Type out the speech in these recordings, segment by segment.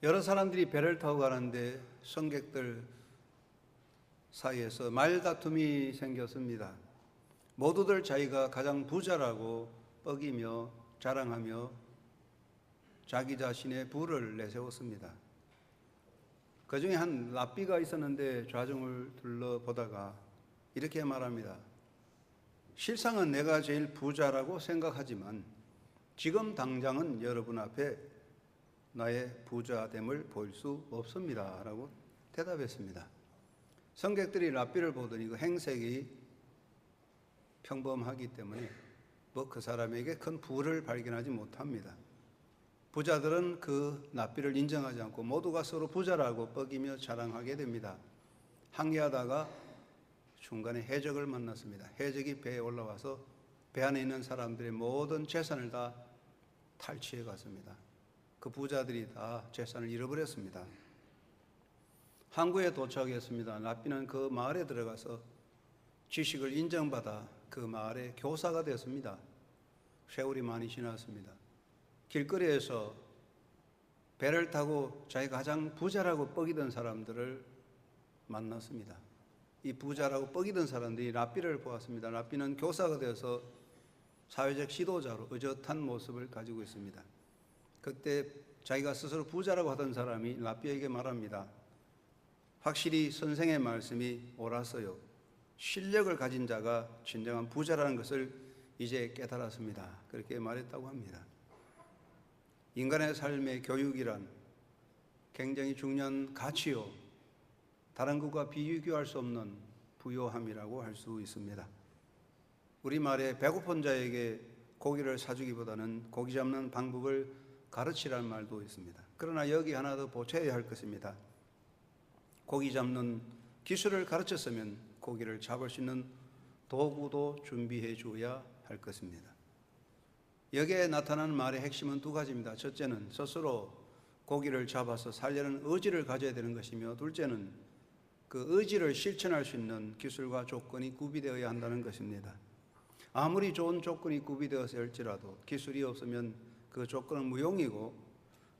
여러 사람들이 배를 타고 가는데 승객들 사이에서 말다툼이 생겼습니다. 모두들 자기가 가장 부자라고 뻐기며 자랑하며 자기 자신의 부를 내세웠습니다. 그 중에 한 랍비가 있었는데 좌중을 둘러보다가 이렇게 말합니다. 실상은 내가 제일 부자라고 생각하지만 지금 당장은 여러분 앞에 나의 부자됨을 보일 수 없습니다 라고 대답했습니다. 승객들이 랍비를 보더니 그 행색이 평범하기 때문에 그 사람에게 큰 부를 발견하지 못합니다. 부자들은 그 랍비를 인정하지 않고 모두가 서로 부자라고 뻐기며 자랑하게 됩니다. 항해하다가 중간에 해적을 만났습니다. 해적이 배에 올라와서 배 안에 있는 사람들의 모든 재산을 다 탈취해 갔습니다. 그 부자들이 다 재산을 잃어버렸습니다. 항구에 도착했습니다. 랍비는 그 마을에 들어가서 지식을 인정받아 그 마을의 교사가 되었습니다. 세월이 많이 지났습니다. 길거리에서 배를 타고 자기가 가장 부자라고 뻐기던 사람들을 만났습니다. 이 부자라고 뻐기던 사람들이 랍비를 보았습니다. 랍비는 교사가 되어서 사회적 지도자로 의젓한 모습을 가지고 있습니다. 그때 자기가 스스로 부자라고 하던 사람이 랍비에게 말합니다. 확실히 선생의 말씀이 옳았어요. 실력을 가진 자가 진정한 부자라는 것을 이제 깨달았습니다. 그렇게 말했다고 합니다. 인간의 삶의 교육이란 굉장히 중요한 가치요, 다른 것과 비교할 수 없는 부요함이라고 할 수 있습니다. 우리말에 배고픈 자에게 고기를 사주기보다는 고기 잡는 방법을 가르치라는 말도 있습니다. 그러나 여기 하나 더 보채야 할 것입니다. 고기 잡는 기술을 가르쳤으면 고기를 잡을 수 있는 도구도 준비해 줘야 할 것입니다. 여기에 나타나는 말의 핵심은 두 가지입니다. 첫째는 스스로 고기를 잡아서 살려는 의지를 가져야 되는 것이며, 둘째는 그 의지를 실천할 수 있는 기술과 조건이 구비되어야 한다는 것입니다. 아무리 좋은 조건이 구비되어서 할지라도 기술이 없으면 그 조건은 무용이고,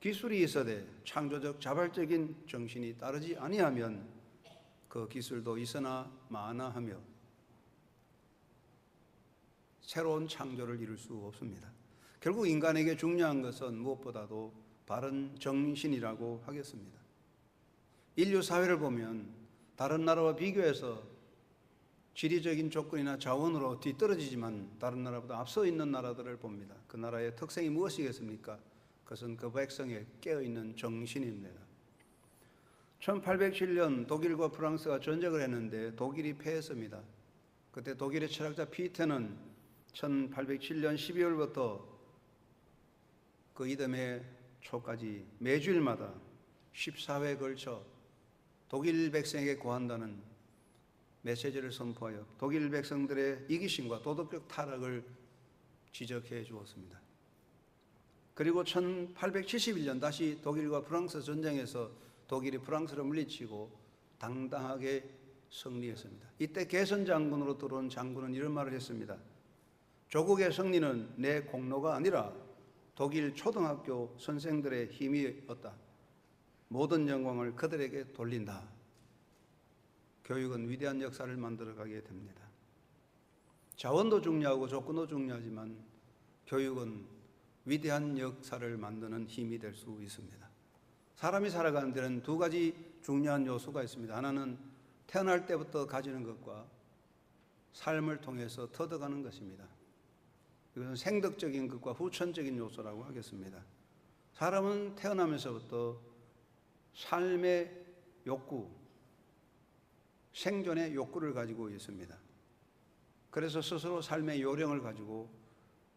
기술이 있어도 창조적 자발적인 정신이 따르지 아니하면 그 기술도 있으나 마나 하며 새로운 창조를 이룰 수 없습니다. 결국 인간에게 중요한 것은 무엇보다도 바른 정신이라고 하겠습니다. 인류 사회를 보면 다른 나라와 비교해서 지리적인 조건이나 자원으로 뒤떨어지지만 다른 나라보다 앞서 있는 나라들을 봅니다. 그 나라의 특성이 무엇이겠습니까? 그것은 그 백성의 깨어있는 정신입니다. 1807년 독일과 프랑스가 전쟁을 했는데 독일이 패했습니다. 그때 독일의 철학자 피테는 1807년 12월부터 그 이듬해 초까지 매주일마다 14회에 걸쳐 독일 백성에게 고한다는 메시지를 선포하여 독일 백성들의 이기심과 도덕적 타락을 지적해 주었습니다. 그리고 1871년 다시 독일과 프랑스 전쟁에서 독일이 프랑스를 물리치고 당당하게 승리했습니다. 이때 개선 장군으로 들어온 장군은 이런 말을 했습니다. 조국의 승리는 내 공로가 아니라 독일 초등학교 선생들의 힘이었다. 모든 영광을 그들에게 돌린다. 교육은 위대한 역사를 만들어가게 됩니다. 자원도 중요하고 조건도 중요하지만 교육은 위대한 역사를 만드는 힘이 될 수 있습니다. 사람이 살아가는 데는 두 가지 중요한 요소가 있습니다. 하나는 태어날 때부터 가지는 것과 삶을 통해서 터득하는 것입니다. 이것은 생덕적인 것과 후천적인 요소라고 하겠습니다. 사람은 태어나면서부터 삶의 욕구, 생존의 욕구를 가지고 있습니다. 그래서 스스로 삶의 요령을 가지고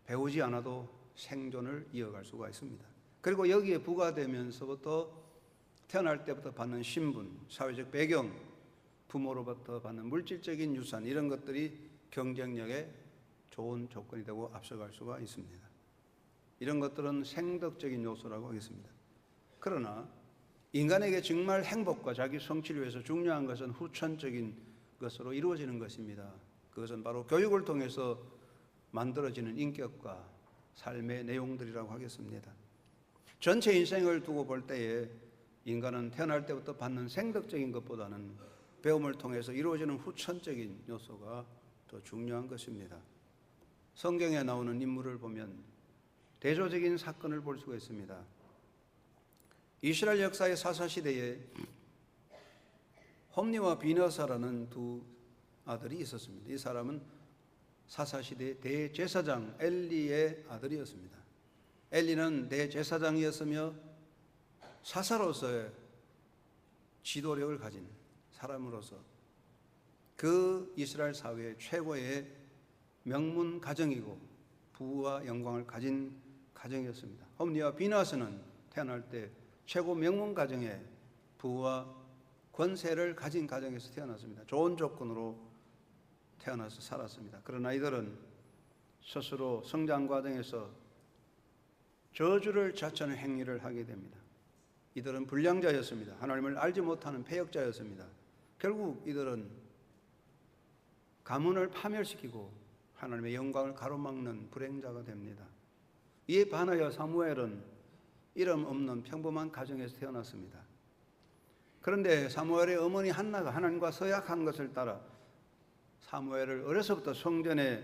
배우지 않아도 생존을 이어갈 수가 있습니다. 그리고 여기에 부과되면서부터 태어날 때부터 받는 신분, 사회적 배경, 부모로부터 받는 물질적인 유산, 이런 것들이 경쟁력에 좋은 조건이 되고 앞서갈 수가 있습니다. 이런 것들은 생덕적인 요소라고 하겠습니다. 그러나 인간에게 정말 행복과 자기 성취를 위해서 중요한 것은 후천적인 것으로 이루어지는 것입니다. 그것은 바로 교육을 통해서 만들어지는 인격과 삶의 내용들이라고 하겠습니다. 전체 인생을 두고 볼 때에 인간은 태어날 때부터 받는 생덕적인 것보다는 배움을 통해서 이루어지는 후천적인 요소가 더 중요한 것입니다. 성경에 나오는 인물을 보면 대조적인 사건을 볼 수가 있습니다. 이스라엘 역사의 사사시대에 홈니와 비너사라는 두 아들이 있었습니다. 이 사람은 사사시대의 대제사장 엘리의 아들이었습니다. 엘리는 대제사장이었으며 사사로서의 지도력을 가진 사람으로서 그 이스라엘 사회의 최고의 명문 가정이고 부와 영광을 가진 가정이었습니다. 홈니와 비나스는 태어날 때 최고 명문 가정의 부와 권세를 가진 가정에서 태어났습니다. 좋은 조건으로 태어나서 살았습니다. 그러나 이들은 스스로 성장 과정에서 저주를 자처하는 행위를 하게 됩니다. 이들은 불량자였습니다. 하나님을 알지 못하는 패역자였습니다. 결국 이들은 가문을 파멸시키고 하나님의 영광을 가로막는 불행자가 됩니다. 이에 반하여 사무엘은 이름 없는 평범한 가정에서 태어났습니다. 그런데 사무엘의 어머니 한나가 하나님과 서약한 것을 따라 사무엘을 어려서부터 성전에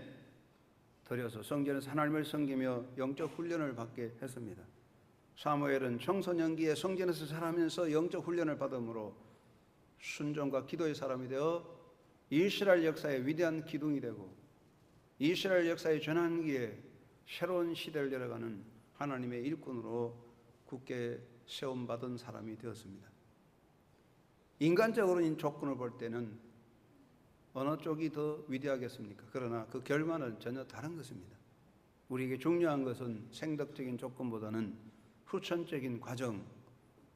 들여서 성전에서 하나님을 섬기며 영적 훈련을 받게 했습니다. 사무엘은 청소년기에 성전에서 자라면서 영적 훈련을 받음으로 순종과 기도의 사람이 되어 이스라엘 역사의 위대한 기둥이 되고 이스라엘 역사의 전환기에 새로운 시대를 열어가는 하나님의 일꾼으로 굳게 세움받은 사람이 되었습니다. 인간적으로는 조건을 볼 때는 어느 쪽이 더 위대하겠습니까? 그러나 그 결과는 전혀 다른 것입니다. 우리에게 중요한 것은 생덕적인 조건보다는 후천적인 과정,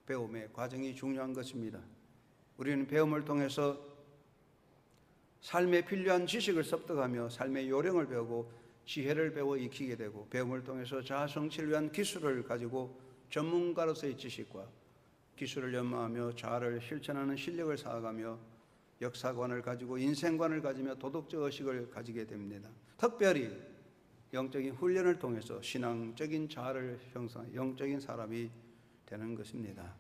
배움의 과정이 중요한 것입니다. 우리는 배움을 통해서 삶에 필요한 지식을 습득하며 삶의 요령을 배우고 지혜를 배워 익히게 되고 배움을 통해서 자아 성취를 위한 기술을 가지고 전문가로서의 지식과 기술을 연마하며 자아를 실천하는 실력을 쌓아가며 역사관을 가지고 인생관을 가지며 도덕적 의식을 가지게 됩니다. 특별히 영적인 훈련을 통해서 신앙적인 자아를 형성한 영적인 사람이 되는 것입니다.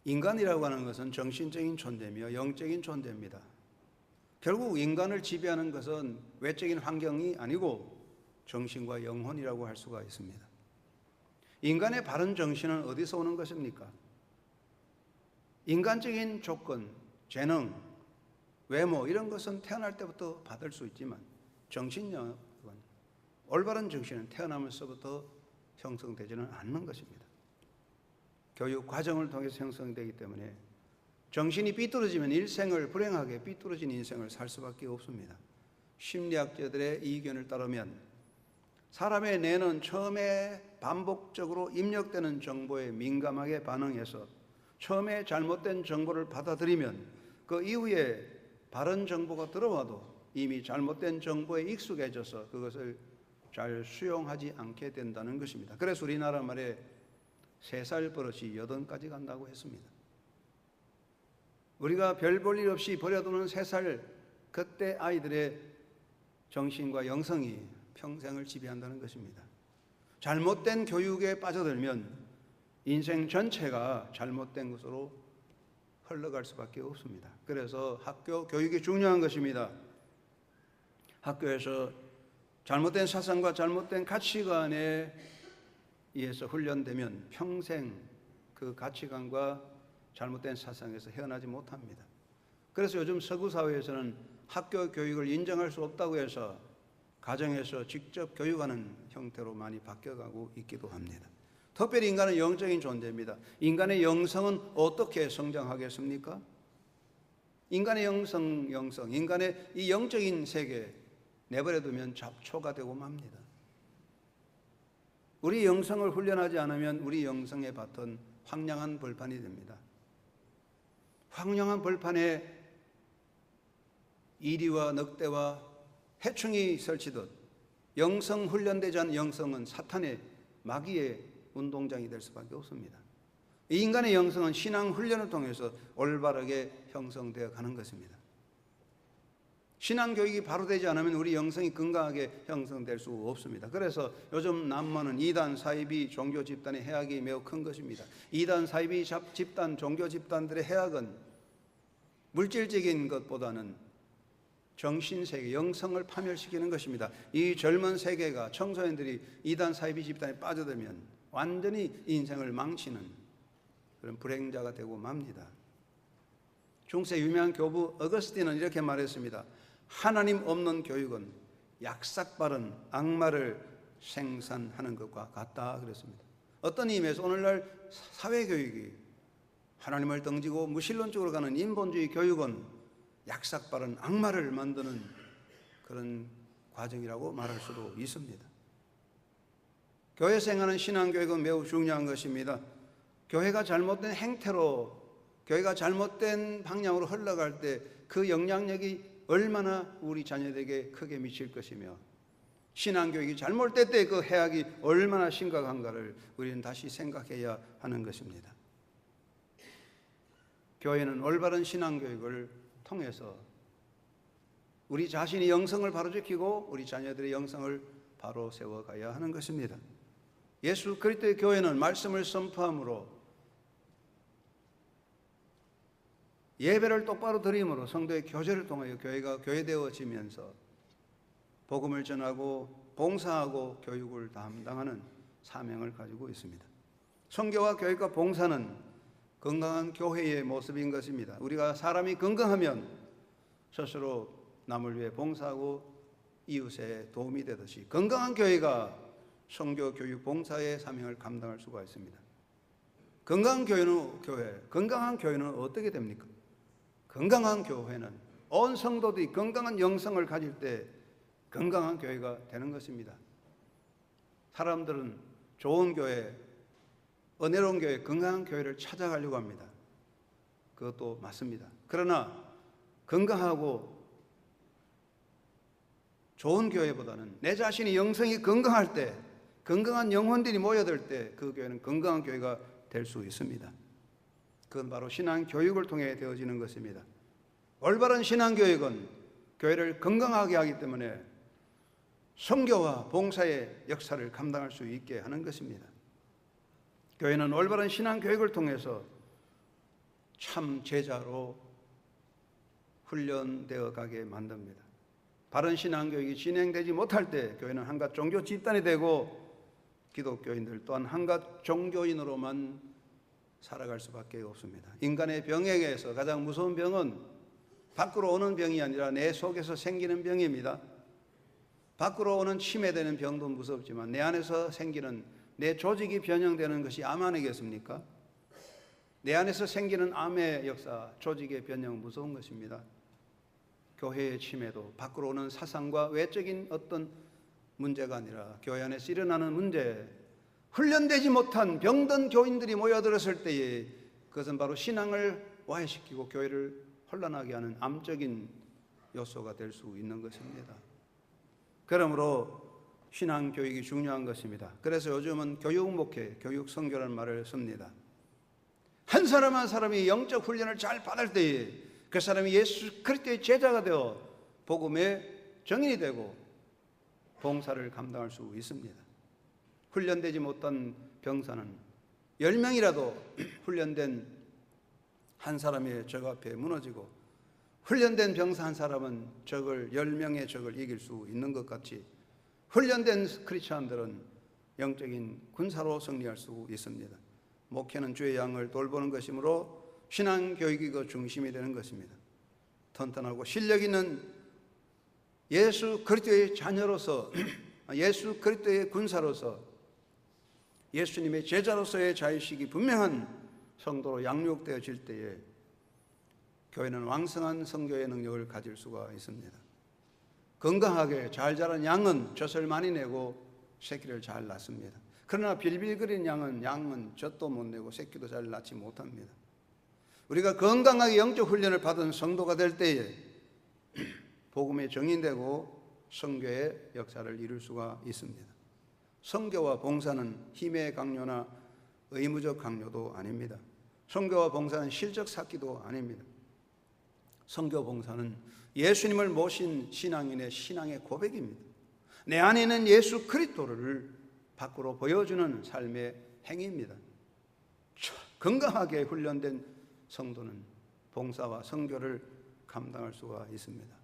인간이라고 하는 것은 정신적인 존재며 영적인 존재입니다. 결국 인간을 지배하는 것은 외적인 환경이 아니고 정신과 영혼이라고 할 수가 있습니다. 인간의 바른 정신은 어디서 오는 것입니까? 인간적인 조건, 재능, 외모 이런 것은 태어날 때부터 받을 수 있지만 정신력은 올바른 정신은 태어나면서부터 형성되지는 않는 것입니다. 교육 과정을 통해서 형성되기 때문에 정신이 삐뚤어지면 일생을 불행하게 삐뚤어진 인생을 살 수밖에 없습니다. 심리학자들의 이견을 따르면 사람의 뇌는 처음에 반복적으로 입력되는 정보에 민감하게 반응해서 처음에 잘못된 정보를 받아들이면 그 이후에 바른 정보가 들어와도 이미 잘못된 정보에 익숙해져서 그것을 잘 수용하지 않게 된다는 것입니다. 그래서 우리나라 말에 3살 버릇이 8까지 간다고 했습니다. 우리가 별 볼 일 없이 버려두는 3살 그때 아이들의 정신과 영성이 평생을 지배한다는 것입니다. 잘못된 교육에 빠져들면 인생 전체가 잘못된 것으로 흘러갈 수밖에 없습니다. 그래서 학교 교육이 중요한 것입니다. 학교에서 잘못된 사상과 잘못된 가치관에 의해서 훈련되면 평생 그 가치관과 잘못된 사상에서 헤어나지 못합니다. 그래서 요즘 서구 사회에서는 학교 교육을 인정할 수 없다고 해서 가정에서 직접 교육하는 형태로 많이 바뀌어가고 있기도 합니다. 특별히 인간은 영적인 존재입니다. 인간의 영성은 어떻게 성장하겠습니까? 인간의 영성, 인간의 이 영적인 세계 내버려두면 잡초가 되고 맙니다. 우리 영성을 훈련하지 않으면 우리 영성의 밭은 황량한 벌판이 됩니다. 황량한 벌판에 이리와 늑대와 해충이 설치듯 영성 훈련되지 않은 영성은 사탄의 마귀의 운동장이 될 수밖에 없습니다. 이 인간의 영성은 신앙 훈련을 통해서 올바르게 형성되어 가는 것입니다. 신앙교육이 바로 되지 않으면 우리 영성이 건강하게 형성될 수 없습니다. 그래서 요즘 남모는 이단, 사이비 종교 집단의 해악이 매우 큰 것입니다. 이단, 사이비 집단, 종교 집단들의 해악은 물질적인 것보다는 정신세계, 영성을 파멸시키는 것입니다. 이 젊은 세계가, 청소년들이 이단, 사이비 집단에 빠져들면 완전히 인생을 망치는 그런 불행자가 되고 맙니다. 중세 유명한 교부 어거스틴은 이렇게 말했습니다. 하나님 없는 교육은 약삭빠른 악마를 생산하는 것과 같다 그랬습니다. 어떤 의미에서 오늘날 사회교육이 하나님을 등지고 무신론적으로 가는 인본주의 교육은 약삭빠른 악마를 만드는 그런 과정이라고 말할 수도 있습니다. 교회에서 행하는 신앙교육은 매우 중요한 것입니다. 교회가 잘못된 행태로, 교회가 잘못된 방향으로 흘러갈 때 그 영향력이 얼마나 우리 자녀들에게 크게 미칠 것이며, 신앙교육이 잘못될 때 그 해악이 얼마나 심각한가를 우리는 다시 생각해야 하는 것입니다. 교회는 올바른 신앙교육을 통해서 우리 자신의 영성을 바로 지키고 우리 자녀들의 영성을 바로 세워가야 하는 것입니다. 예수 그리스도의 교회는 말씀을 선포함으로, 예배를 똑바로 드림으로, 성도의 교제를 통하여 교회가 교회되어지면서 복음을 전하고 봉사하고 교육을 담당하는 사명을 가지고 있습니다. 선교와 교육과 봉사는 건강한 교회의 모습인 것입니다. 우리가 사람이 건강하면 스스로 남을 위해 봉사하고 이웃에 도움이 되듯이 건강한 교회가 선교, 교육, 봉사의 사명을 감당할 수가 있습니다. 건강한 교회는 어떻게 됩니까? 건강한 교회는 온 성도들이 건강한 영성을 가질 때 건강한 교회가 되는 것입니다. 사람들은 좋은 교회, 은혜로운 교회, 건강한 교회를 찾아가려고 합니다. 그것도 맞습니다. 그러나 건강하고 좋은 교회보다는 내 자신의 영성이 건강할 때, 건강한 영혼들이 모여들 때 그 교회는 건강한 교회가 될 수 있습니다. 그건 바로 신앙교육을 통해 되어지는 것입니다. 올바른 신앙교육은 교회를 건강하게 하기 때문에 선교와 봉사의 역사를 감당할 수 있게 하는 것입니다. 교회는 올바른 신앙교육을 통해서 참 제자로 훈련되어 가게 만듭니다. 바른 신앙교육이 진행되지 못할 때 교회는 한갓 종교 집단이 되고 기독교인들 또한 한갓 종교인으로만 살아갈 수밖에 없습니다. 인간의 병에게서 가장 무서운 병은 밖으로 오는 병이 아니라 내 속에서 생기는 병입니다. 밖으로 오는 침해되는 병도 무섭지만 내 안에서 생기는, 내 조직이 변형되는 것이 암 아니겠습니까? 내 안에서 생기는 암의 역사, 조직의 변형은 무서운 것입니다. 교회의 침해도 밖으로 오는 사상과 외적인 어떤 문제가 아니라 교회 안에서 일어나는 문제, 훈련되지 못한 병든 교인들이 모여들었을 때에 그것은 바로 신앙을 와해시키고 교회를 혼란하게 하는 암적인 요소가 될 수 있는 것입니다. 그러므로 신앙교육이 중요한 것입니다. 그래서 요즘은 교육목회, 교육선교라는 말을 씁니다. 한 사람 한 사람이 영적 훈련을 잘 받을 때에 그 사람이 예수 그리스도의 제자가 되어 복음의 정인이 되고 봉사를 감당할 수 있습니다. 훈련되지 못한 병사는 10명이라도 훈련된 한 사람의 적 앞에 무너지고, 훈련된 병사 한 사람은 10명의 적을 이길 수 있는 것 같이 훈련된 크리스찬들은 영적인 군사로 승리할 수 있습니다. 목회는 주의 양을 돌보는 것이므로 신앙교육이 그 중심이 되는 것입니다. 튼튼하고 실력 있는 예수 그리스도의 자녀로서, 예수 그리스도의 군사로서, 예수님의 제자로서의 자의식이 분명한 성도로 양육되어질 때에 교회는 왕성한 선교의 능력을 가질 수가 있습니다. 건강하게 잘 자란 양은 젖을 많이 내고 새끼를 잘 낳습니다. 그러나 빌빌거리는 양은 젖도 못 내고 새끼도 잘 낳지 못합니다. 우리가 건강하게 영적 훈련을 받은 성도가 될 때에 복음의 정인되고 선교의 역사를 이룰 수가 있습니다. 선교와 봉사는 힘의 강요나 의무적 강요도 아닙니다. 선교와 봉사는 실적 쌓기도 아닙니다. 선교 봉사는 예수님을 모신 신앙인의 신앙의 고백입니다. 내 안에 있는 예수 그리스도를 밖으로 보여주는 삶의 행위입니다. 건강하게 훈련된 성도는 봉사와 선교를 감당할 수가 있습니다.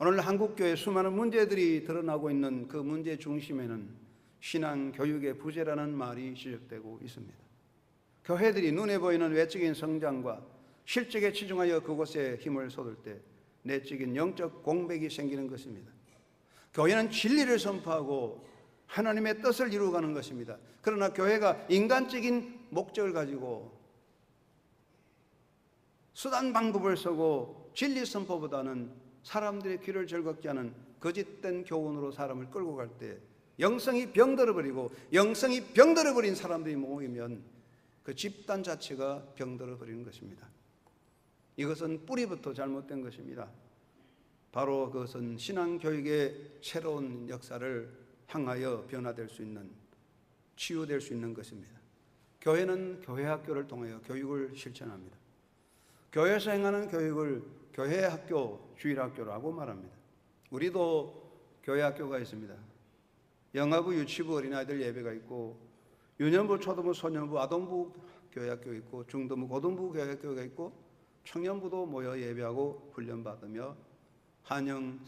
오늘 한국교회 수많은 문제들이 드러나고 있는 그 문제 중심에는 신앙교육의 부재라는 말이 지적되고 있습니다. 교회들이 눈에 보이는 외적인 성장과 실적에 치중하여 그곳에 힘을 쏟을 때 내적인 영적 공백이 생기는 것입니다. 교회는 진리를 선포하고 하나님의 뜻을 이루어가는 것입니다. 그러나 교회가 인간적인 목적을 가지고 수단 방법을 쓰고 진리 선포보다는 사람들의 귀를 즐겁게 하는 거짓된 교훈으로 사람을 끌고 갈 때 영성이 병들어버리고 영성이 병들어버린 사람들이 모이면 그 집단 자체가 병들어버리는 것입니다. 이것은 뿌리부터 잘못된 것입니다. 바로 그것은 신앙교육의 새로운 역사를 향하여 변화될 수 있는, 치유될 수 있는 것입니다. 교회는 교회학교를 통하여 교육을 실천합니다. 교회에서 행하는 교육을 교회학교, 주일학교라고 말합니다. 우리도 교회학교가 있습니다. 영아부, 유치부, 어린아이들 예배가 있고 유년부, 초등부, 소년부, 아동부 교회학교 있고 중등부, 고등부 교회학교가 있고 청년부도 모여 예배하고 훈련받으며 한영,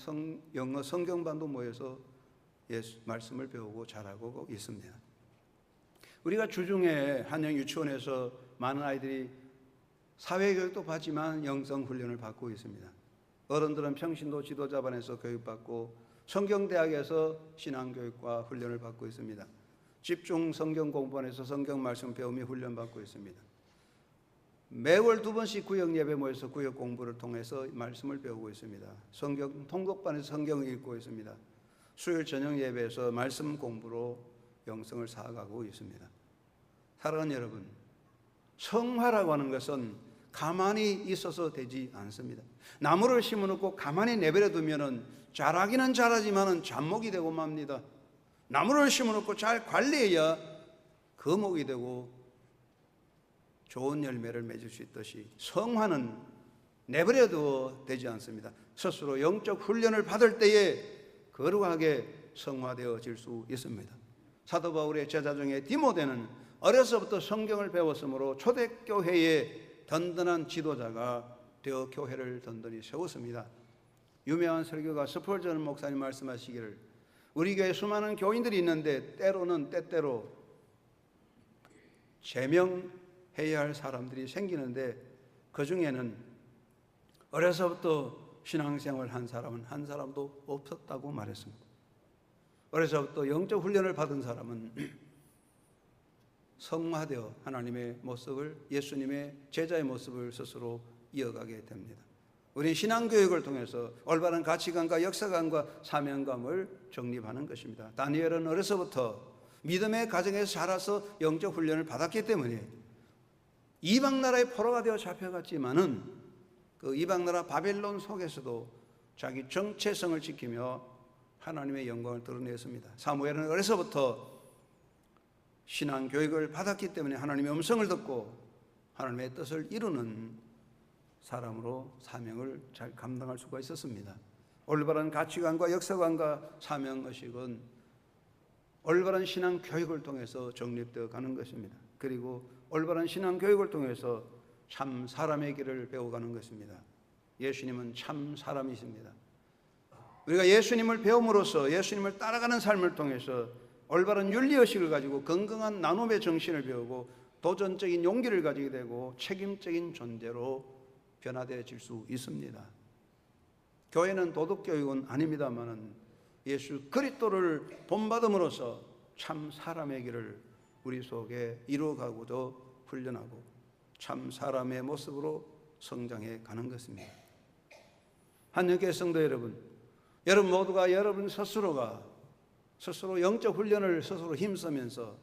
영어, 성경반도 모여서 예수 말씀을 배우고 잘하고 있습니다. 우리가 주중에 한영 유치원에서 많은 아이들이 사회교육도 받지만 영성훈련을 받고 있습니다. 어른들은 평신도 지도자반에서 교육받고 성경대학에서 신앙교육과 훈련을 받고 있습니다. 집중 성경공부반에서 성경 말씀 배우며 훈련받고 있습니다. 매월 2번씩 구역 예배 모여서 구역 공부를 통해서 말씀을 배우고 있습니다. 성경 통독반에서 성경을 읽고 있습니다. 수요일 저녁 예배에서 말씀 공부로 영성을 쌓아가고 있습니다. 사랑하는 여러분, 성화라고 하는 것은 가만히 있어서 되지 않습니다. 나무를 심어놓고 가만히 내버려 두면은 자라기는 자라지만은 잡목이 되고 맙니다. 나무를 심어놓고 잘 관리해야 거목이 되고 좋은 열매를 맺을 수 있듯이 성화는 내버려둬 되지 않습니다. 스스로 영적 훈련을 받을 때에 거룩하게 성화되어질 수 있습니다. 사도 바울의 제자 중에 디모데는 어려서부터 성경을 배웠으므로 초대교회의 든든한 지도자가 되어 교회를 든든히 세웠습니다. 유명한 설교가 스펄전 목사님 말씀하시기를 우리 교회에 수많은 교인들이 있는데 때로는 때때로 제명해야 할 사람들이 생기는데 그 중에는 어려서부터 신앙생활을 한 사람은 한 사람도 없었다고 말했습니다. 어려서부터 영적 훈련을 받은 사람은 성화되어 하나님의 모습을, 예수님의 제자의 모습을 스스로 이어가게 됩니다. 우리 신앙교육을 통해서 올바른 가치관과 역사관과 사명감을 정립하는 것입니다. 다니엘은 어려서부터 믿음의 가정에서 자라서 영적 훈련을 받았기 때문에 이방 나라의 포로가 되어 잡혀갔지만은 그 이방 나라 바벨론 속에서도 자기 정체성을 지키며 하나님의 영광을 드러냈습니다. 사무엘은 어려서부터 신앙 교육을 받았기 때문에 하나님의 음성을 듣고 하나님의 뜻을 이루는 사람으로 사명을 잘 감당할 수가 있었습니다. 올바른 가치관과 역사관과 사명의식은 올바른 신앙 교육을 통해서 정립되어 가는 것입니다. 그리고 올바른 신앙 교육을 통해서 참 사람의 길을 배워가는 것입니다. 예수님은 참 사람이십니다. 우리가 예수님을 배움으로써 예수님을 따라가는 삶을 통해서 올바른 윤리의식을 가지고 건강한 나눔의 정신을 배우고 도전적인 용기를 가지게 되고 책임적인 존재로 변화되어질 수 있습니다. 교회는 도덕교육은 아닙니다만 예수 그리스도를 본받음으로써 참 사람의 길을 우리 속에 이루어가고도 훈련하고 참 사람의 모습으로 성장해 가는 것입니다. 한영교회 성도 여러분, 여러분 모두가 여러분 스스로 영적 훈련을 스스로 힘쓰면서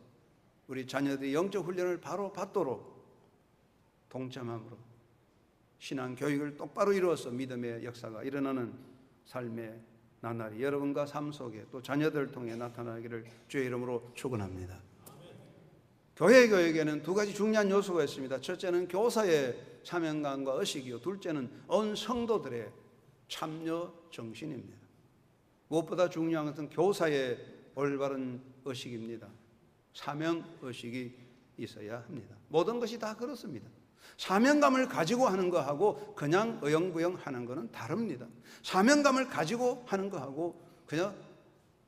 우리 자녀들이 영적 훈련을 바로 받도록 동참함으로 신앙 교육을 똑바로 이루어서 믿음의 역사가 일어나는 삶의 나날이 여러분과 삶 속에 또 자녀들을 통해 나타나기를 주의 이름으로 축원합니다. 교회 교육에는 두 가지 중요한 요소가 있습니다. 첫째는 교사의 사명감과 의식이요, 둘째는 온 성도들의 참여 정신입니다. 무엇보다 중요한 것은 교사의 올바른 의식입니다. 사명 의식이 있어야 합니다. 모든 것이 다 그렇습니다. 사명감을 가지고 하는 거하고 그냥 어영부영 하는 거는 다릅니다. 사명감을 가지고 하는 거하고 그냥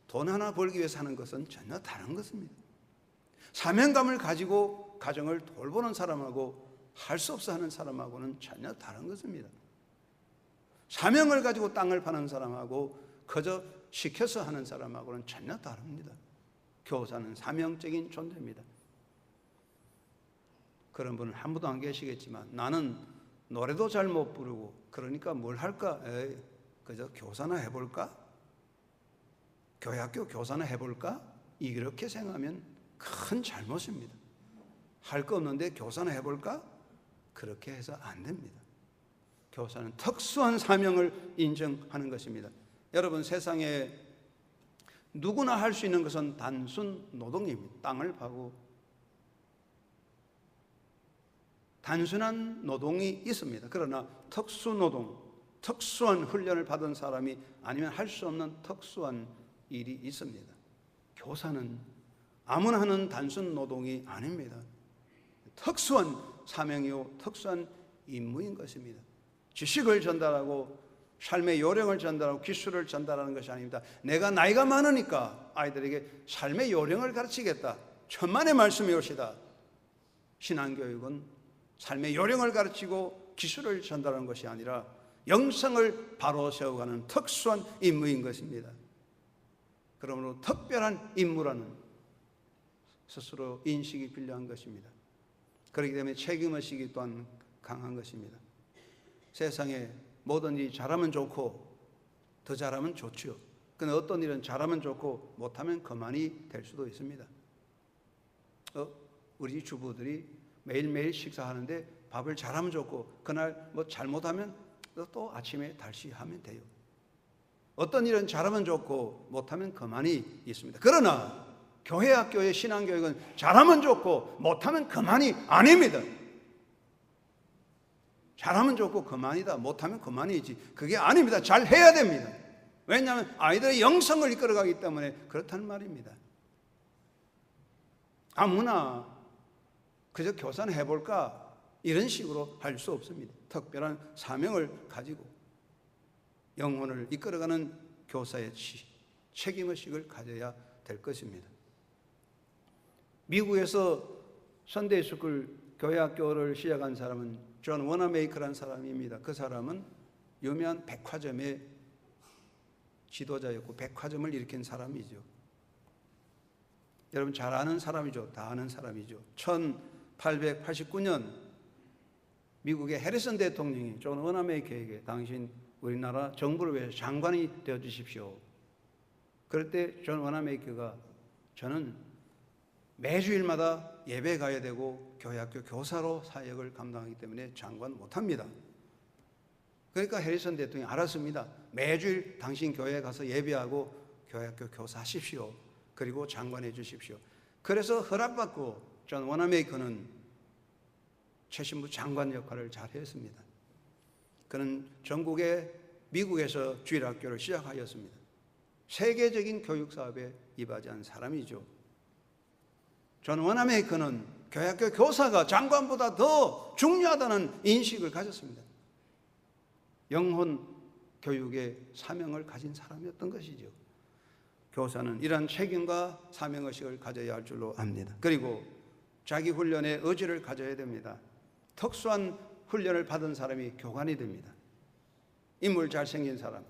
돈 하나 벌기 위해서 하는 것은 전혀 다른 것입니다. 사명감을 가지고 가정을 돌보는 사람하고 할 수 없어 하는 사람하고는 전혀 다른 것입니다. 사명을 가지고 땅을 파는 사람하고 그저 시켜서 하는 사람하고는 전혀 다릅니다. 교사는 사명적인 존재입니다. 그런 분은 한 분도 안 계시겠지만 나는 노래도 잘 못 부르고 그러니까 뭘 할까? 에이, 그저 교사나 해볼까? 교회학교 교사나 해볼까? 이렇게 생각하면 큰 잘못입니다. 할 거 없는데 교사나 해볼까? 그렇게 해서 안 됩니다. 교사는 특수한 사명을 인정하는 것입니다. 여러분, 세상에 누구나 할 수 있는 것은 단순 노동입니다. 땅을 파고 단순한 노동이 있습니다. 그러나 특수 노동, 특수한 훈련을 받은 사람이 아니면 할 수 없는 특수한 일이 있습니다. 교사는 아무나 하는 단순 노동이 아닙니다. 특수한 사명이요, 특수한 임무인 것입니다. 지식을 전달하고 삶의 요령을 전달하고 기술을 전달하는 것이 아닙니다. 내가 나이가 많으니까 아이들에게 삶의 요령을 가르치겠다. 천만의 말씀이 옳시다. 신앙교육은 삶의 요령을 가르치고 기술을 전달하는 것이 아니라 영성을 바로 세워가는 특수한 임무인 것입니다. 그러므로 특별한 임무라는 스스로 인식이 필요한 것입니다. 그렇기 때문에 책임의식이 또한 강한 것입니다. 세상에 모든 일이 잘하면 좋고 더 잘하면 좋죠. 그런데 어떤 일은 잘하면 좋고 못하면 그만이 될 수도 있습니다. 우리 주부들이 매일매일 식사하는데 밥을 잘하면 좋고 그날 뭐 잘못하면 또 아침에 다시 하면 돼요. 어떤 일은 잘하면 좋고 못하면 그만이 있습니다. 그러나 교회 학교의 신앙교육은 잘하면 좋고 못하면 그만이 아닙니다. 잘하면 좋고 그만이다, 못하면 그만이지, 그게 아닙니다. 잘해야 됩니다. 왜냐하면 아이들의 영성을 이끌어가기 때문에 그렇다는 말입니다. 아무나 그저 교사는 해볼까 이런 식으로 할 수 없습니다. 특별한 사명을 가지고 영혼을 이끌어가는 교사의 책임의식을 가져야 될 것입니다. 미국에서 선데이스쿨 교회학교를 시작한 사람은 존 워너메이커라는 사람입니다. 그 사람은 유명한 백화점의 지도자였고 백화점을 일으킨 사람이죠. 여러분 잘 아는 사람이죠. 다 아는 사람이죠. 1889년 미국의 해리슨 대통령이 존 워너메이커에게 당신 우리나라 정부를 위해서 장관이 되어 주십시오. 그럴 때 존 워너메이커가 저는 매주일마다 예배 가야 되고 교회학교 교사로 사역을 감당하기 때문에 장관 못합니다. 그러니까 해리슨 대통령이 알았습니다. 매주일 당신 교회에 가서 예배하고 교회학교 교사하십시오. 그리고 장관해 주십시오. 그래서 허락받고 존 워너메이커는 최신부 장관 역할을 잘 했습니다. 그는 전국의 미국에서 주일학교를 시작하였습니다. 세계적인 교육사업에 이바지한 사람이죠. 존 워너메이커는 교회학교 교사가 장관보다 더 중요하다는 인식을 가졌습니다. 영혼 교육의 사명을 가진 사람이었던 것이죠. 교사는 이러한 책임과 사명의식을 가져야 할 줄로 압니다. 그리고 자기 훈련에 의지를 가져야 됩니다. 특수한 훈련을 받은 사람이 교관이 됩니다. 인물 잘생긴 사람,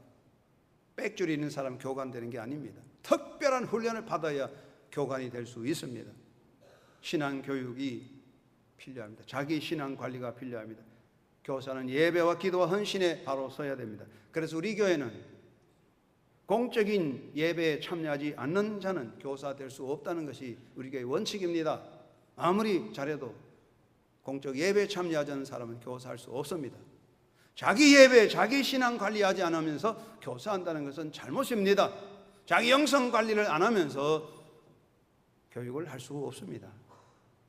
빽줄이 있는 사람 교관되는 게 아닙니다. 특별한 훈련을 받아야 교관이 될 수 있습니다. 신앙교육이 필요합니다. 자기 신앙관리가 필요합니다. 교사는 예배와 기도와 헌신에 바로 서야 됩니다. 그래서 우리 교회는 공적인 예배에 참여하지 않는 자는 교사 될 수 없다는 것이 우리 교회의 원칙입니다. 아무리 잘해도 공적 예배에 참여하지 않는 사람은 교사할 수 없습니다. 자기 예배, 자기 신앙 관리하지 않으면서 교사한다는 것은 잘못입니다. 자기 영성 관리를 안 하면서 교육을 할 수 없습니다.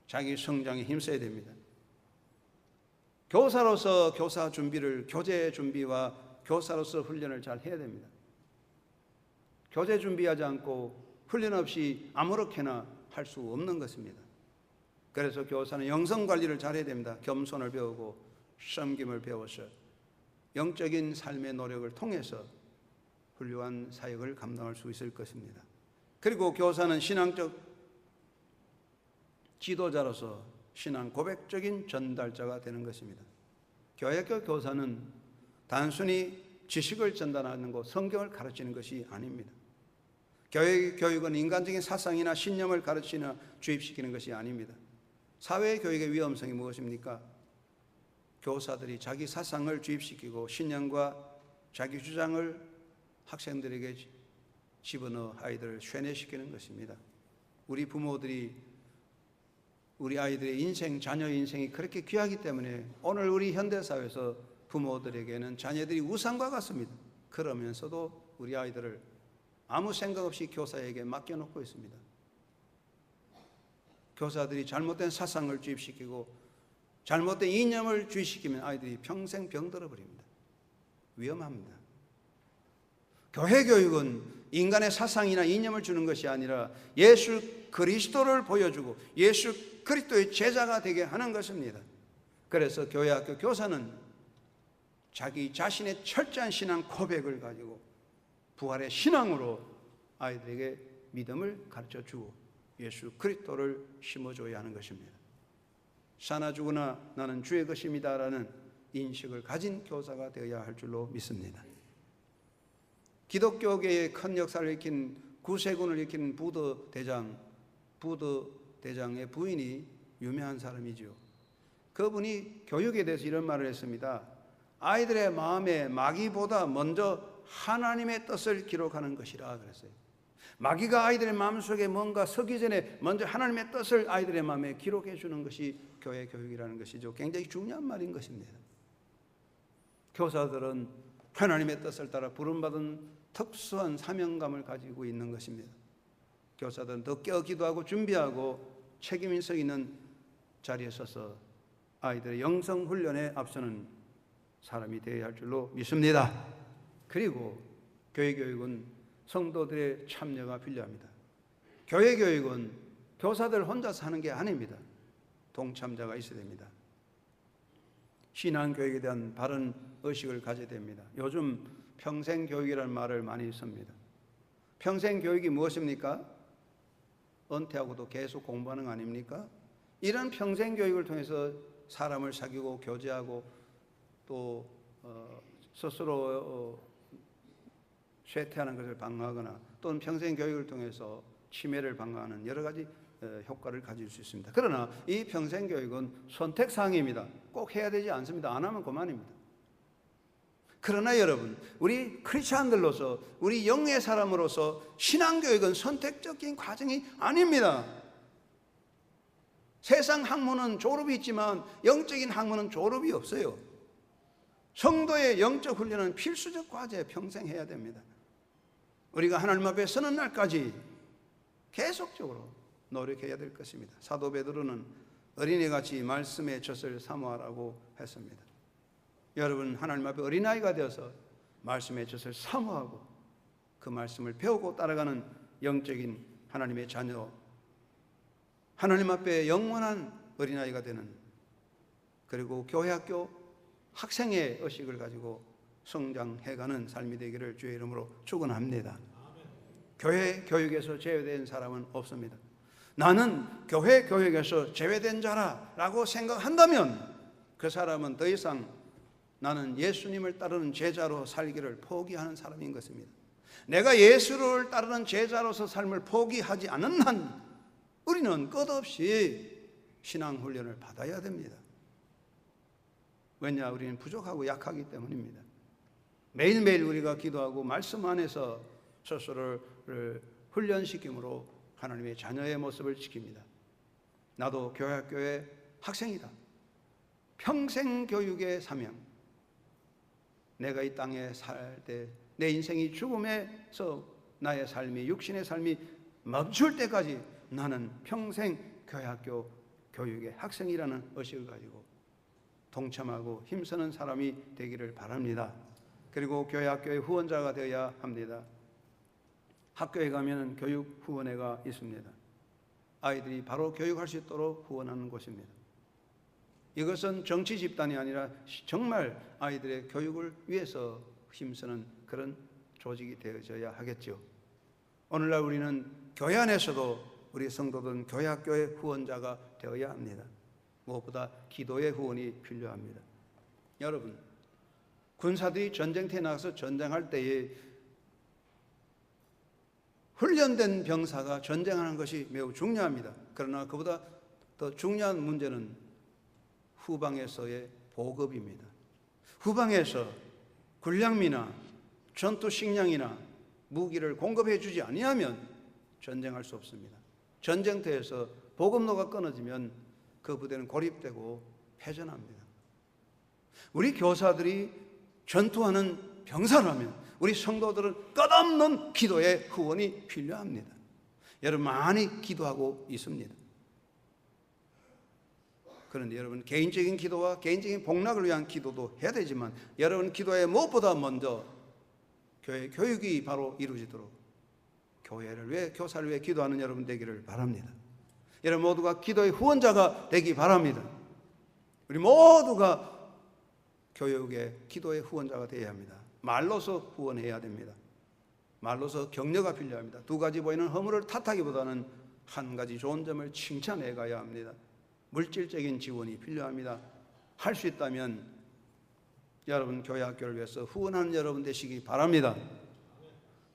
자기 성장에 힘써야 됩니다. 교사로서 교사 준비를, 교재 준비와 교사로서 훈련을 잘 해야 됩니다. 교재 준비하지 않고 훈련 없이 아무렇게나 할 수 없는 것입니다. 그래서 교사는 영성 관리를 잘해야 됩니다. 겸손을 배우고 섬김을 배워서 영적인 삶의 노력을 통해서 훌륭한 사역을 감당할 수 있을 것입니다. 그리고 교사는 신앙적 지도자로서 신앙 고백적인 전달자가 되는 것입니다. 교회학교 교사는 단순히 지식을 전달하는 것, 성경을 가르치는 것이 아닙니다. 교회 교육은 인간적인 사상이나 신념을 가르치나 주입시키는 것이 아닙니다. 사회 교육의 위험성이 무엇입니까? 교사들이 자기 사상을 주입시키고 신념과 자기 주장을 학생들에게 집어넣어 아이들을 쇠뇌시키는 것입니다. 우리 부모들이 우리 아이들의 인생, 자녀 인생이 그렇게 귀하기 때문에 오늘 우리 현대사회에서 부모들에게는 자녀들이 우상과 같습니다. 그러면서도 우리 아이들을 아무 생각 없이 교사에게 맡겨놓고 있습니다. 교사들이 잘못된 사상을 주입시키고 잘못된 이념을 주입시키면 아이들이 평생 병들어 버립니다. 위험합니다. 교회 교육은 인간의 사상이나 이념을 주는 것이 아니라 예수 그리스도를 보여주고 예수 그리스도의 제자가 되게 하는 것입니다. 그래서 교회학교 교사는 자기 자신의 철저한 신앙 고백을 가지고 부활의 신앙으로 아이들에게 믿음을 가르쳐 주고 예수 그리스도를 심어줘야 하는 것입니다. 사나 죽으나 나는 주의 것입니다 라는 인식을 가진 교사가 되어야 할 줄로 믿습니다. 기독교계의 큰 역사를 일으킨 구세군을 일으킨 부더 대장의 부인이 유명한 사람이죠. 그분이 교육에 대해서 이런 말을 했습니다. 아이들의 마음에 마귀보다 먼저 하나님의 뜻을 기록하는 것이라 그랬어요. 마귀가 아이들의 마음속에 뭔가 서기 전에 먼저 하나님의 뜻을 아이들의 마음에 기록해 주는 것이 교회 교육이라는 것이죠. 굉장히 중요한 말인 것입니다. 교사들은 하나님의 뜻을 따라 부름받은 특수한 사명감을 가지고 있는 것입니다. 교사들은 더 깨어 기도하고 준비하고 책임인석 있는 자리에 서서 아이들의 영성 훈련에 앞서는 사람이 되어야 할 줄로 믿습니다. 그리고 교회 교육은 성도들의 참여가 필요합니다. 교회 교육은 교사들 혼자서 하는 게 아닙니다. 동참자가 있어야 됩니다. 신앙교육에 대한 바른 의식을 가져야 됩니다. 요즘 평생교육이라는 말을 많이 씁니다. 평생교육이 무엇입니까? 은퇴하고도 계속 공부하는 거 아닙니까? 이런 평생교육을 통해서 사람을 사귀고 교제하고 또 스스로 쇠퇴하는 것을 방어하거나 또는 평생교육을 통해서 치매를 방어하는 여러 가지 효과를 가질 수 있습니다. 그러나 이 평생교육은 선택사항입니다. 꼭 해야 되지 않습니다. 안 하면 그만입니다. 그러나 여러분, 우리 크리스찬들로서 우리 영의 사람으로서 신앙교육은 선택적인 과정이 아닙니다. 세상 학문은 졸업이 있지만 영적인 학문은 졸업이 없어요. 성도의 영적 훈련은 필수적 과제, 평생 해야 됩니다. 우리가 하나님 앞에 서는 날까지 계속적으로 노력해야 될 것입니다. 사도 베드로는 어린애같이 말씀의 젖을 사모하라고 했습니다. 여러분, 하나님 앞에 어린아이가 되어서 말씀의 젖을 사모하고 그 말씀을 배우고 따라가는 영적인 하나님의 자녀, 하나님 앞에 영원한 어린아이가 되는, 그리고 교회학교 학생의 의식을 가지고 성장해가는 삶이 되기를 주의 이름으로 축원합니다. 교회 교육에서 제외된 사람은 없습니다. 나는 교회 교육에서 제외된 자라고 생각한다면 그 사람은 더 이상 나는 예수님을 따르는 제자로 살기를 포기하는 사람인 것입니다. 내가 예수를 따르는 제자로서 삶을 포기하지 않는 한 우리는 끝없이 신앙훈련을 받아야 됩니다. 왜냐? 우리는 부족하고 약하기 때문입니다. 매일매일 우리가 기도하고 말씀 안에서 스스로를 훈련시킴으로 하나님의 자녀의 모습을 지킵니다. 나도 교회학교의 학생이다. 평생 교육의 사명. 내가 이 땅에 살 때 내 인생이 죽음에서 나의 삶이, 육신의 삶이 멈출 때까지 나는 평생 교회학교 교육의 학생이라는 의식을 가지고 동참하고 힘쓰는 사람이 되기를 바랍니다. 그리고 교회 학교의 후원자가 되어야 합니다. 학교에 가면 교육 후원회가 있습니다. 아이들이 바로 교육할 수 있도록 후원하는 곳입니다. 이것은 정치 집단이 아니라 정말 아이들의 교육을 위해서 힘쓰는 그런 조직이 되어져야 하겠죠. 오늘날 우리는 교회 안에서도 우리 성도들은 교회 학교의 후원자가 되어야 합니다. 무엇보다 기도의 후원이 필요합니다. 여러분, 군사들이 전쟁터에 나가서 전쟁할 때에 훈련된 병사가 전쟁하는 것이 매우 중요합니다. 그러나 그보다 더 중요한 문제는 후방에서의 보급입니다. 후방에서 군량미나 전투 식량이나 무기를 공급해 주지 아니하면 전쟁할 수 없습니다. 전쟁터에서 보급로가 끊어지면 그 부대는 고립되고 패전합니다. 우리 교사들이 전투하는 병사라면 우리 성도들은 끝없는 기도의 후원이 필요합니다. 여러분 많이 기도하고 있습니다. 그런데 여러분 개인적인 기도와 개인적인 복락을 위한 기도도 해야 되지만 여러분 기도에 무엇보다 먼저 교회 교육이 바로 이루어지도록 교회를 위해 교사를 위해 기도하는 여러분 되기를 바랍니다. 여러분 모두가 기도의 후원자가 되기 바랍니다. 우리 모두가 교육의 기도의 후원자가 되어야 합니다. 말로서 후원해야 됩니다. 말로서 격려가 필요합니다. 두 가지 보이는 허물을 탓하기보다는 한 가지 좋은 점을 칭찬해 가야 합니다. 물질적인 지원이 필요합니다. 할 수 있다면 여러분 교회 학교를 위해서 후원하는 여러분 되시기 바랍니다.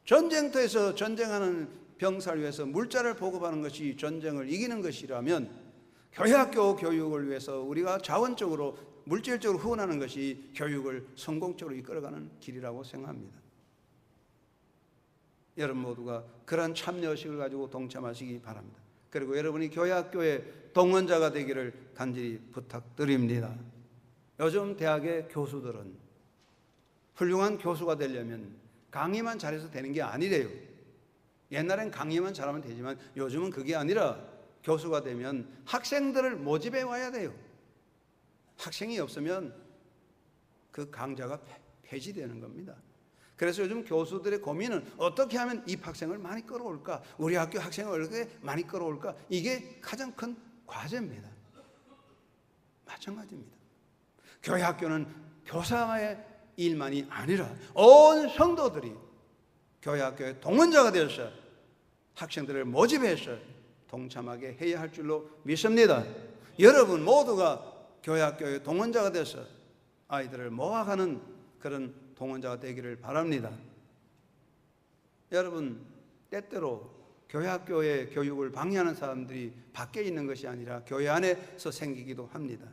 전쟁터에서 전쟁하는 병사를 위해서 물자를 보급하는 것이 전쟁을 이기는 것이라면 교회 학교 교육을 위해서 우리가 자원적으로 물질적으로 후원하는 것이 교육을 성공적으로 이끌어가는 길이라고 생각합니다. 여러분 모두가 그러한 참여의식을 가지고 동참하시기 바랍니다. 그리고 여러분이 교회 학교의 동원자가 되기를 간절히 부탁드립니다. 요즘 대학의 교수들은 훌륭한 교수가 되려면 강의만 잘해서 되는 게 아니래요. 옛날엔 강의만 잘하면 되지만 요즘은 그게 아니라 교수가 되면 학생들을 모집해 와야 돼요. 학생이 없으면 그 강좌가 폐지되는 겁니다. 그래서 요즘 교수들의 고민은 어떻게 하면 입학생을 많이 끌어올까? 우리 학교 학생을 어떻게 많이 끌어올까? 이게 가장 큰 과제입니다. 마찬가지입니다. 교회 학교는 교사의 일만이 아니라 온 성도들이 교회 학교의 동원자가 되어서 학생들을 모집해서 동참하게 해야 할 줄로 믿습니다. 여러분 모두가 교회 학교의 동원자가 돼서 아이들을 모아가는 그런 동원자가 되기를 바랍니다. 여러분 때때로 교회 학교의 교육을 방해하는 사람들이 밖에 있는 것이 아니라 교회 안에서 생기기도 합니다.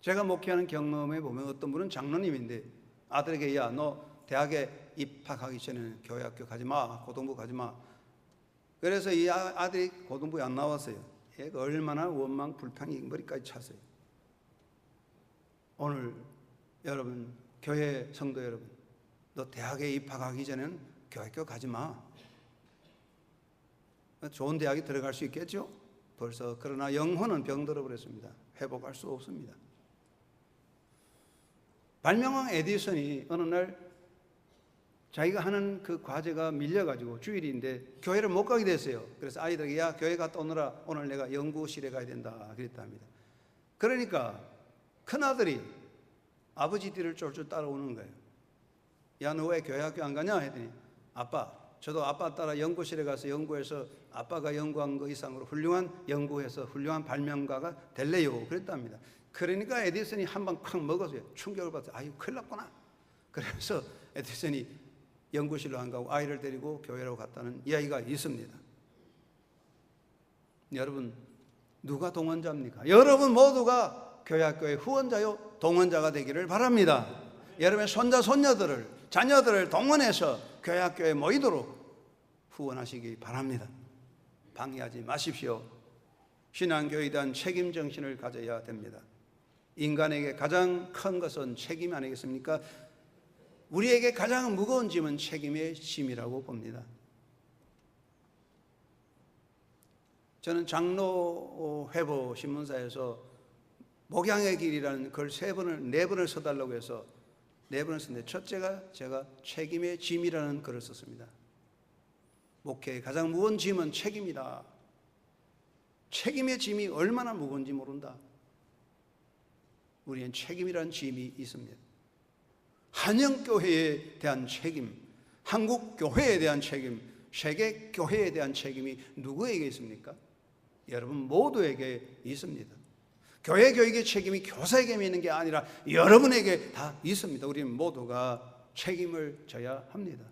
제가 목회하는 경험에 보면 어떤 분은 장로님인데 아들에게 야 너 대학에 입학하기 전에는 교회 학교 가지 마, 고등부 가지 마. 그래서 이 아들이 고등부에 안 나왔어요. 얘가 얼마나 원망 불평이 머리까지 찼어요. 오늘 여러분 교회 성도 여러분, 너 대학에 입학하기 전에는 교회 학교 가지 마. 좋은 대학에 들어갈 수 있겠죠? 벌써. 그러나 영혼은 병들어 버렸습니다. 회복할 수 없습니다. 발명왕 에디슨이 어느 날 자기가 하는 그 과제가 밀려가지고 주일인데 교회를 못 가게 됐어요. 그래서 아이들에게 야 교회 갔다 오느라 오늘 내가 연구실에 가야 된다 그랬답니다. 그러니까 큰아들이 아버지 뒤를 쫄쫄 따라오는 거예요. 야 너 왜 교회 학교 안 가냐 했더니 아빠 저도 아빠 따라 연구실에 가서 연구해서 아빠가 연구한 거 이상으로 훌륭한 연구해서 훌륭한 발명가가 될래요 그랬답니다. 그러니까 에디슨이 한 방 콱 먹었어요. 충격을 받아서 아유 큰일 났구나. 그래서 에디슨이 연구실로 안 가고 아이를 데리고 교회로 갔다는 이야기가 있습니다. 여러분 누가 동원자입니까? 여러분 모두가 교회 학교의 후원자요 동원자가 되기를 바랍니다. 여러분의 손자 손녀들을 자녀들을 동원해서 교회 학교에 모이도록 후원하시기 바랍니다. 방해하지 마십시오. 신앙교회에 대한 책임 정신을 가져야 됩니다. 인간에게 가장 큰 것은 책임 아니겠습니까? 우리에게 가장 무거운 짐은 책임의 짐이라고 봅니다. 저는 장로 회보 신문사에서 목양의 길이라는 글 네 번을 써달라고 해서 4번을 썼는데, 첫째가 제가 책임의 짐이라는 글을 썼습니다. 목회의 가장 무거운 짐은 책임이다. 책임의 짐이 얼마나 무거운지 모른다. 우리는 책임이라는 짐이 있습니다. 한영교회에 대한 책임, 한국교회에 대한 책임, 세계교회에 대한 책임이 누구에게 있습니까? 여러분 모두에게 있습니다. 교회 교육의 책임이 교사에게 있는 게 아니라 여러분에게 다 있습니다. 우리는 모두가 책임을 져야 합니다.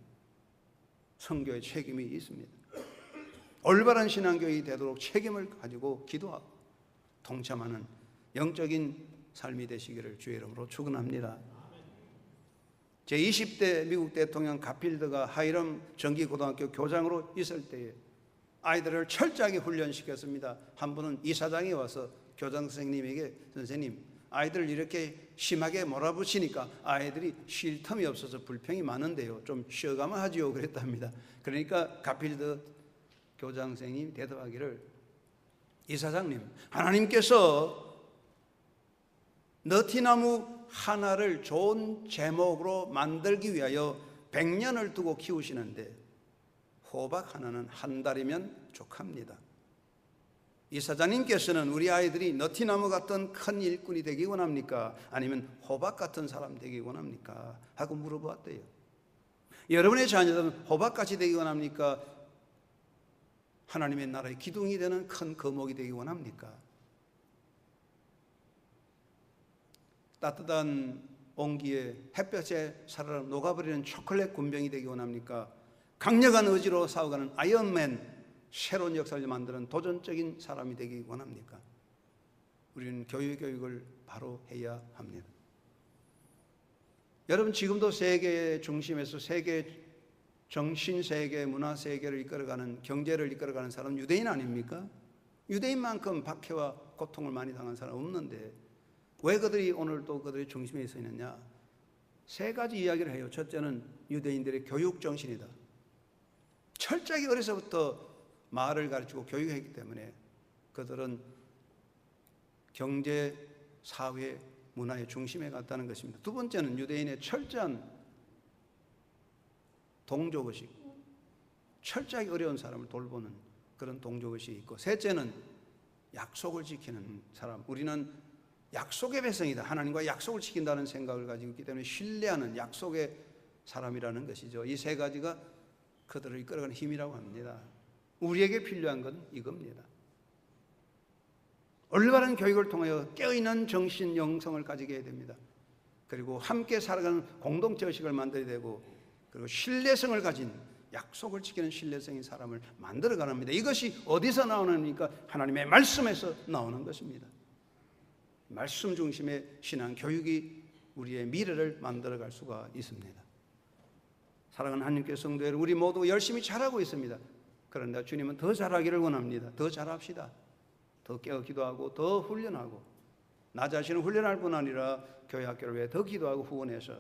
선교의 책임이 있습니다. 올바른 신앙교육이 되도록 책임을 가지고 기도하고 동참하는 영적인 삶이 되시기를 주의 이름으로 축원합니다. 제20대 미국 대통령 가필드가 하이럼 정기고등학교 교장으로 있을 때에 아이들을 철저하게 훈련시켰습니다. 한 번은 이사장이 와서 교장 선생님에게, 선생님, 아이들 이렇게 심하게 몰아붙이니까 아이들이 쉴 틈이 없어서 불평이 많은데요, 좀 쉬어가면 하지요, 그랬답니다. 그러니까 가필드 교장 선생님이 대답하기를, 이사장님, 하나님께서 너티나무 하나를 좋은 제목으로 만들기 위하여 100년을 두고 키우시는데 호박 하나는 한 달이면 족합니다. 이사장님께서는 우리 아이들이 너티나무 같은 큰 일꾼이 되기 원합니까? 아니면 호박 같은 사람 되기 원합니까? 하고 물어보았대요. 여러분의 자녀들은 호박같이 되기 원합니까? 하나님의 나라의 기둥이 되는 큰 거목이 되기 원합니까? 따뜻한 온기에 햇볕에 살아 녹아버리는 초콜릿 군병이 되기 원합니까? 강력한 의지로 싸워가는 아이언맨, 새로운 역사를 만드는 도전적인 사람이 되기 원합니까? 우리는 교육을 바로 해야 합니다. 여러분, 지금도 세계 중심에서 세계 정신 세계, 문화 세계를 이끌어가는, 경제를 이끌어가는 사람은 유대인 아닙니까? 유대인만큼 박해와 고통을 많이 당한 사람 없는데 왜 그들이 오늘도 그들의 중심에 서 있느냐? 3가지 이야기를 해요. 첫째는 유대인들의 교육 정신이다. 철저하게 어려서부터 말을 가르치고 교육했기 때문에 그들은 경제, 사회, 문화의 중심에 갔다는 것입니다. 두 번째는 유대인의 철저한 동족의식, 철저하게 어려운 사람을 돌보는 그런 동족의식이 있고, 셋째는 약속을 지키는 사람. 우리는 약속의 백성이다. 하나님과 약속을 지킨다는 생각을 가지고 있기 때문에 신뢰하는 약속의 사람이라는 것이죠. 이 3가지가 그들을 이끌어가는 힘이라고 합니다. 우리에게 필요한 건 이겁니다. 올바른 교육을 통하여 깨어있는 정신, 영성을 가지게 해야 됩니다. 그리고 함께 살아가는 공동체 의식을 만들어야 되고, 그리고 신뢰성을 가진, 약속을 지키는 신뢰성인 사람을 만들어가는 겁니다. 이것이 어디서 나오는입니까? 하나님의 말씀에서 나오는 것입니다. 말씀 중심의 신앙 교육이 우리의 미래를 만들어갈 수가 있습니다. 사랑하는 하나님께 성도 여러분, 우리 모두 열심히 잘하고 있습니다. 그런데 주님은 더 잘하기를 원합니다. 더 잘합시다. 더 깨어 기도하고 더 훈련하고, 나 자신을 훈련할 뿐 아니라 교회 학교를 위해 더 기도하고 후원해서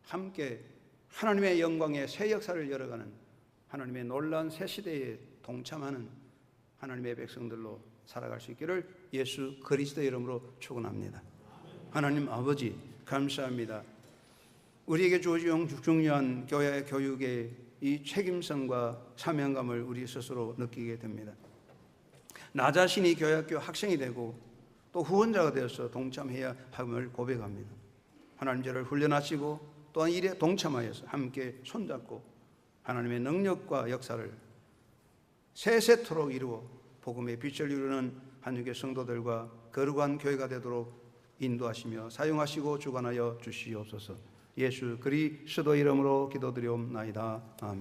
함께 하나님의 영광의 새 역사를 열어가는, 하나님의 놀라운 새 시대에 동참하는 하나님의 백성들로 살아갈 수 있기를 예수 그리스도의 이름으로 축원합니다. 하나님 아버지, 감사합니다. 우리에게 주어진 중요한 교회 교육의 이 책임성과 사명감을 우리 스스로 느끼게 됩니다. 나 자신이 교회학교 학생이 되고 또 후원자가 되어서 동참해야 함을 고백합니다. 하나님 저를 훈련하시고 또한 일에 동참하여서 함께 손잡고 하나님의 능력과 역사를 세세토록 이루어 복음의 빛을 이루는 한국의 성도들과 거룩한 교회가 되도록 인도하시며 사용하시고 주관하여 주시옵소서. 예수 그리스도 이름으로 기도드리옵나이다. 아멘.